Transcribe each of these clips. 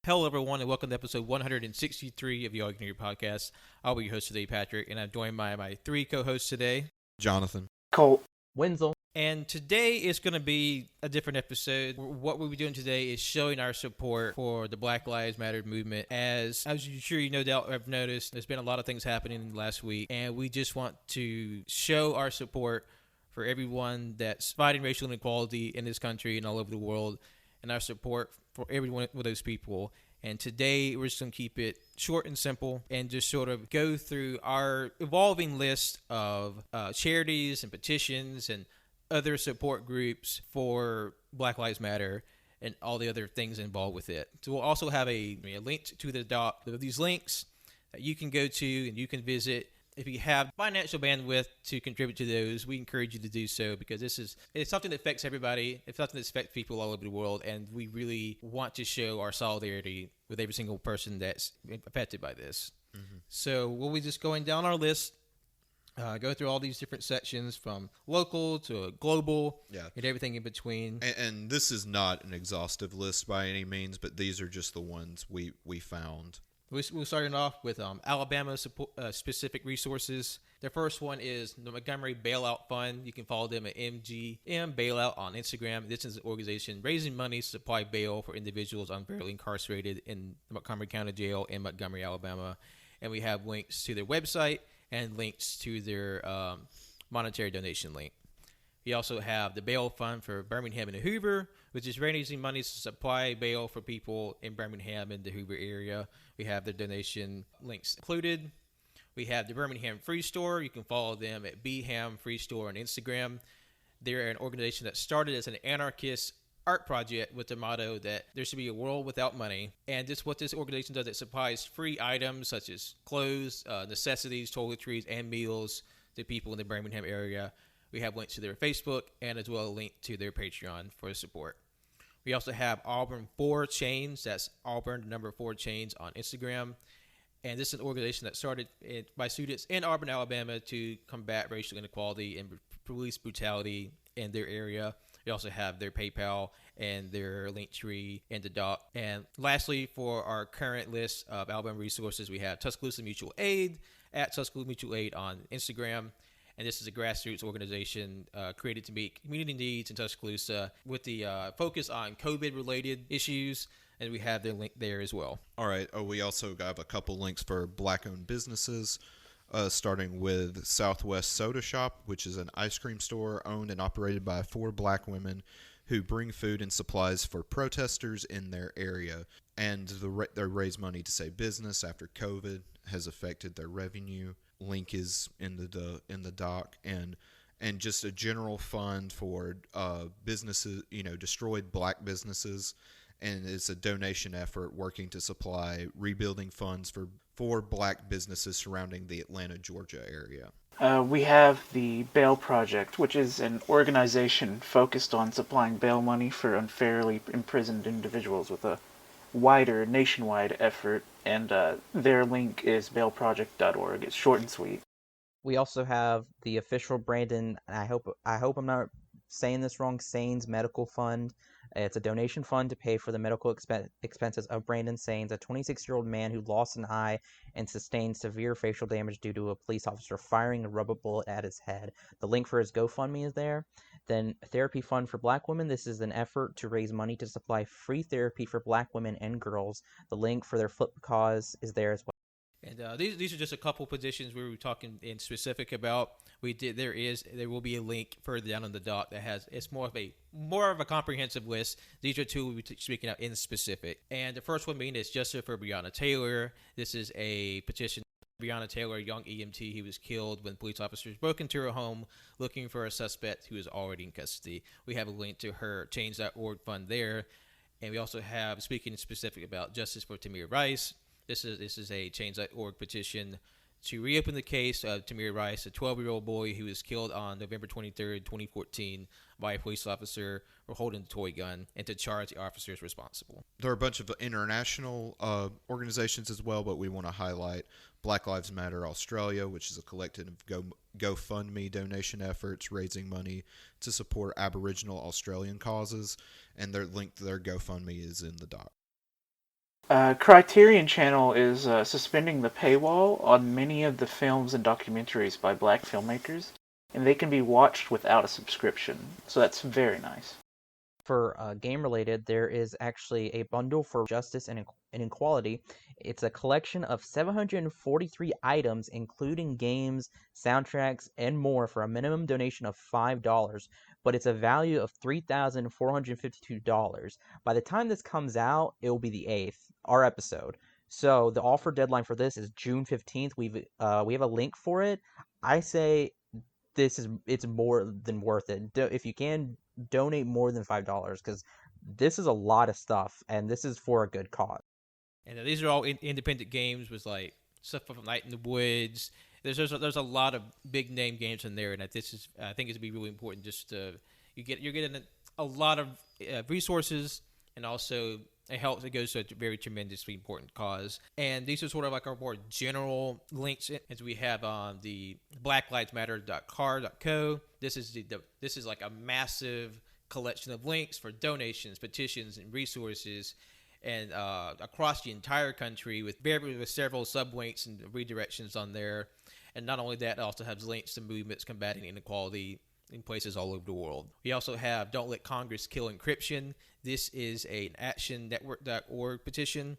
Hello, everyone, and welcome to episode 163 of the All You Can Hear podcast. I'll be your host today, Patrick, and I'm joined by my three co-hosts today. Jonathan. Colt. Wenzel. And today is going to be a different episode. What we'll be doing today is showing our support for the Black Lives Matter movement. As you sure you no doubt have noticed, there's been a lot of things happening last week, and we just want to show our support for everyone that's fighting racial inequality in this country and all over the world, and our support for every one of those people. And today we're just going to keep it short and simple and just sort of go through our evolving list of charities and petitions and other support groups for Black Lives Matter and all the other things involved with it. So we'll also have a link to the doc, these links that you can go to and you can visit. If you have financial bandwidth to contribute to those, we encourage you to do so, because it's something that affects everybody. It's something that affects people all over the world, and we really want to show our solidarity with every single person that's affected by this. Mm-hmm. So we'll be just going down our list, go through all these different sections from local to global, and everything in between. And this is not an exhaustive list by any means, but these are just the ones we found. We're starting off with Alabama specific resources. The first one is the Montgomery Bailout Fund. You can follow them at MGM Bailout on Instagram. This is an organization raising money to supply bail for individuals unfairly incarcerated in the Montgomery County Jail in Montgomery, Alabama. And we have links to their website and links to their monetary donation link. We also have the Bail Fund for Birmingham and the Hoover, which is raising money to supply bail for people in Birmingham and the Hoover area. We have their donation links included. We have the Birmingham Free Store. You can follow them at BHAM Free Store on Instagram. They're an organization that started as an anarchist art project with the motto that there should be a world without money. And what this organization does, it supplies free items such as clothes, necessities, toiletries, and meals to people in the Birmingham area. We have links to their Facebook and as well a link to their Patreon for support. We also have Auburn 4 Chains. That's Auburn, the number 4 Chains on Instagram. And this is an organization that started by students in Auburn, Alabama to combat racial inequality and police brutality in their area. We also have their PayPal and their Linktree and the doc. And lastly, for our current list of Alabama resources, we have Tuscaloosa Mutual Aid at Tuscaloosa Mutual Aid on Instagram. And this is a grassroots organization created to meet community needs in Tuscaloosa with the focus on COVID-related issues, and we have their link there as well. All right. We also have a couple links for Black-owned businesses, starting with Southwest Soda Shop, which is an ice cream store owned and operated by 4 Black women who bring food and supplies for protesters in their area. And they raise money to save business after COVID has affected their revenue. Link is in the doc, and just a general fund for businesses, destroyed Black businesses, and it's a donation effort working to supply rebuilding funds for Black businesses surrounding the Atlanta, Georgia area. We have the Bail Project, which is an organization focused on supplying bail money for unfairly imprisoned individuals with a wider nationwide effort, and their link is bailproject.org. It's short and sweet. We also have the official Brandon, and I hope I'm not saying this wrong, Sains Medical Fund. It's a donation fund to pay for the medical expenses of Brandon Sains, a 26-year-old man who lost an eye and sustained severe facial damage due to a police officer firing a rubber bullet at his head. The link for his GoFundMe is there. Then Therapy Fund for Black Women. This is an effort to raise money to supply free therapy for Black women and girls. The link for their Flip cause is there as well. And these are just a couple positions we were talking in specific about. There will be a link further down on the doc that it's more of a comprehensive list. These are two we'll be speaking out in specific. And the first one being is Justice for Breonna Taylor. This is a petition. Breonna Taylor, a young EMT, he was killed when police officers broke into her home looking for a suspect who is already in custody. We have a link to her Change.org fund there. And we also have, speaking specific about Justice for Tamir Rice, this is a Change.org petition to reopen the case of Tamir Rice, a 12-year-old boy who was killed on November 23rd, 2014 by a police officer for holding a toy gun, and to charge the officers responsible. There are a bunch of international organizations as well, but we want to highlight Black Lives Matter Australia, which is a collective of GoFundMe donation efforts raising money to support Aboriginal Australian causes, and their link to their GoFundMe is in the doc. Criterion Channel is suspending the paywall on many of the films and documentaries by black filmmakers, and they can be watched without a subscription. So that's very nice. For game related, there is actually a bundle for justice and equality. It's a collection of 743 items, including games, soundtracks, and more, for a minimum donation of $5, but it's a value of $3,452. By the time this comes out, it will be the 8th, our episode. So the offer deadline for this is June 15th. We have a link for it. I say it's more than worth it. If you can donate more than $5, because this is a lot of stuff, and this is for a good cause. And these are all independent games with like stuff from Night in the Woods. There's a lot of big name games in there, and I think it's be really important. Just you're getting a lot of resources, and also it helps. It goes to a very tremendously important cause. And these are sort of like our more general links, as we have on the BlackLivesMatter.car.co. This is like a massive collection of links for donations, petitions, and resources, and across the entire country with several sublinks and redirections on there. And not only that, it also has links to movements combating inequality in places all over the world. We also have Don't Let Congress Kill Encryption. This is an actionnetwork.org petition,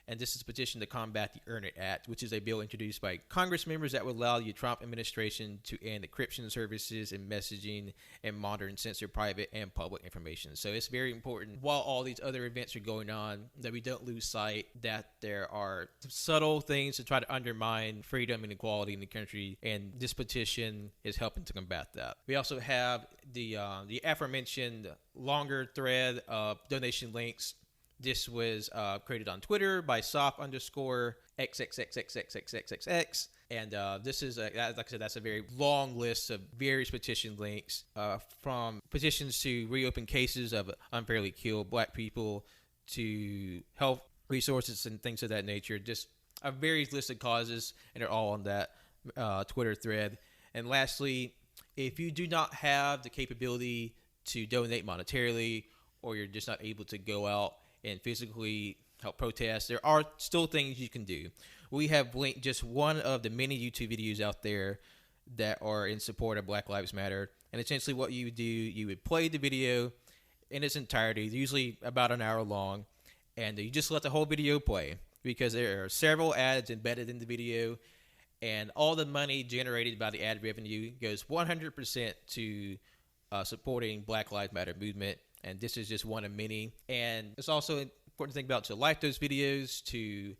and this is a petition to combat the Earn It Act, which is a bill introduced by Congress members that would allow the Trump administration to end encryption services and messaging and monitor and censor private and public information. So it's very important, while all these other events are going on, that we don't lose sight that there are subtle things to try to undermine freedom and equality in the country, and this petition is helping to combat that. We also have the aforementioned longer thread of donation links. This was created on Twitter by soft_XXXXXXXXX. And this is, like I said, that's a very long list of various petition links, from petitions to reopen cases of unfairly killed black people to health resources and things of that nature. Just a various list of causes, and they're all on that Twitter thread. And lastly, if you do not have the capability to donate monetarily, or you're just not able to go out and physically help protest, there are still things you can do. We have linked just one of the many YouTube videos out there that are in support of Black Lives Matter. And essentially what you would do, you would play the video in its entirety, usually about an hour long, and you just let the whole video play, because there are several ads embedded in the video, and all the money generated by the ad revenue goes 100% to supporting Black Lives Matter movement. And this is just one of many. And it's also important to think about to like those videos, to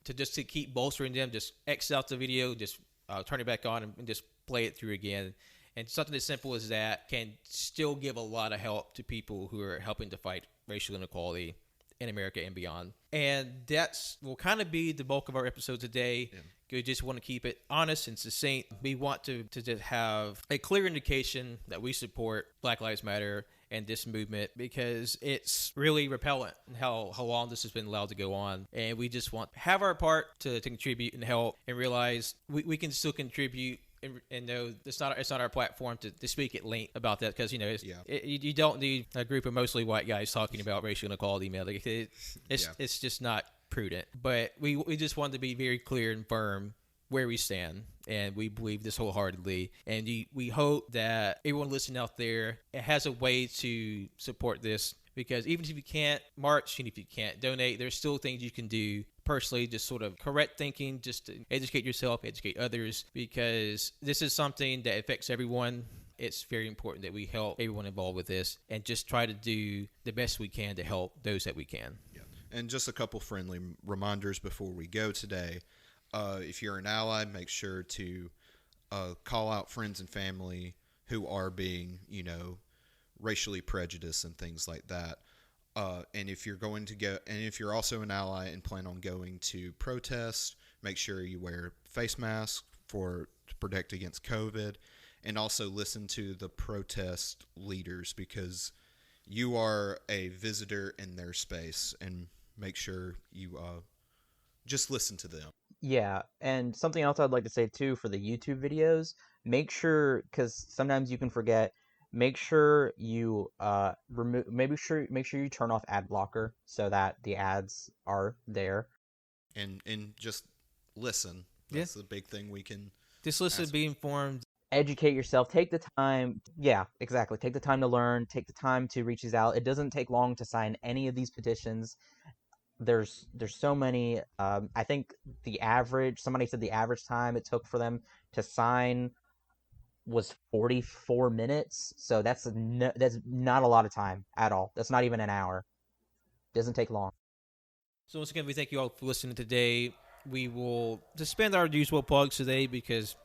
keep bolstering them. Just X out the video, just turn it back on, and just play it through again. And something as simple as that can still give a lot of help to people who are helping to fight racial inequality in America and beyond. And that's will kind of be the bulk of our episode today. Yeah. We just want to keep it honest and succinct. We want to just have a clear indication that we support Black Lives Matter and this movement, because it's really repellent how long this has been allowed to go on. And we just want to have our part to contribute and help, and realize we can still contribute, and know it's not our platform to speak at length about that, because you don't need a group of mostly white guys talking about racial inequality, man. Like it's just not prudent. But we just want to be very clear and firm where we stand, and we believe this wholeheartedly. And we hope that everyone listening out there has a way to support this, because even if you can't march and if you can't donate, there's still things you can do personally, just sort of correct thinking, just to educate yourself, educate others, because this is something that affects everyone. It's very important that we help everyone involved with this, and just try to do the best we can to help those that we can. Yeah. And just a couple friendly reminders before we go today. If you're an ally, make sure to call out friends and family who are being, racially prejudiced and things like that. And if you're going to go, and if you're also an ally and plan on going to protest, make sure you wear face masks to protect against COVID, and also listen to the protest leaders, because you are a visitor in their space, and make sure you just listen to them. Yeah, and something else I'd like to say too for the YouTube videos, make sure, because sometimes you can forget, make sure you make sure you turn off ad blocker so that the ads are there. and just listen. That's the big thing we can. Just listen, be informed. Educate yourself. Take the time. Yeah, exactly. Take the time to learn. Take the time to reach these out. It doesn't take long to sign any of these petitions. There's so many. I think somebody said the average time it took for them to sign was 44 minutes. So that's not a lot of time at all. That's not even an hour. Doesn't take long. So once again, we thank you all for listening today. We will suspend our usual plugs today because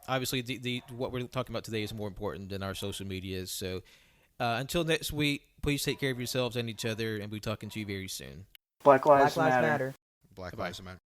obviously the what we're talking about today is more important than our social medias. So until next week, please take care of yourselves and each other, and we'll be talking to you very soon. Black Lives Black Lives Matter. Matter. Black Bye-bye. Lives Matter.